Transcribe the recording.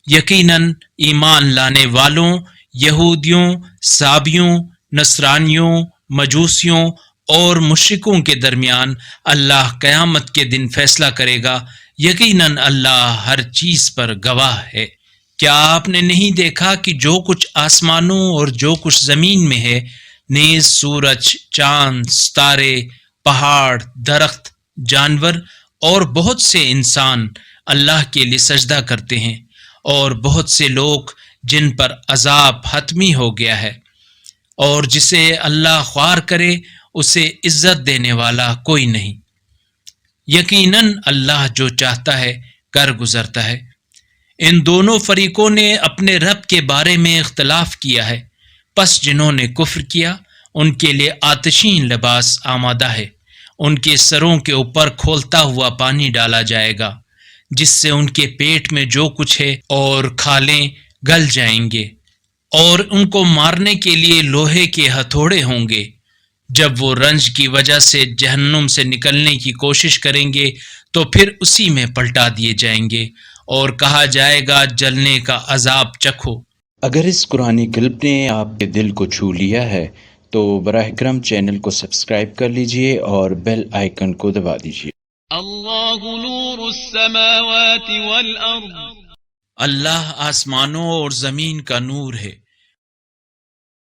یقیناً ایمان لانے والوں، یہودیوں، سابیوں، نصرانیوں، مجوسیوں اور مشرکوں کے درمیان اللہ قیامت کے دن فیصلہ کرے گا۔ یقیناً اللہ ہر چیز پر گواہ ہے۔ کیا آپ نے نہیں دیکھا کہ جو کچھ آسمانوں اور جو کچھ زمین میں ہے، نیز سورج، چاند، ستارے، پہاڑ، درخت، جانور اور بہت سے انسان اللہ کے لیے سجدہ کرتے ہیں، اور بہت سے لوگ جن پر عذاب حتمی ہو گیا ہے، اور جسے اللہ خوار کرے اسے عزت دینے والا کوئی نہیں۔ یقیناً اللہ جو چاہتا ہے کر گزرتا ہے۔ ان دونوں فریقوں نے اپنے رب کے بارے میں اختلاف کیا ہے، پس جنہوں نے کفر کیا ان کے لیے آتشین لباس آمادہ ہے، ان کے سروں کے اوپر کھولتا ہوا پانی ڈالا جائے گا، جس سے ان کے پیٹ میں جو کچھ ہے اور کھالیں گل جائیں گے، اور ان کو مارنے کے لیے لوہے کے ہتھوڑے ہوں گے۔ جب وہ رنج کی وجہ سے جہنم سے نکلنے کی کوشش کریں گے تو پھر اسی میں پلٹا دیے جائیں گے، اور کہا جائے گا جلنے کا عذاب چکھو۔ اگر اس قرآنی کلپ نے آپ کے دل کو چھو لیا ہے تو براہ کرم چینل کو سبسکرائب کر لیجئے اور بیل آئیکن کو دبا دیجئے۔ اللہ نور السماوات والارض، اللہ آسمانوں اور زمین کا نور ہے۔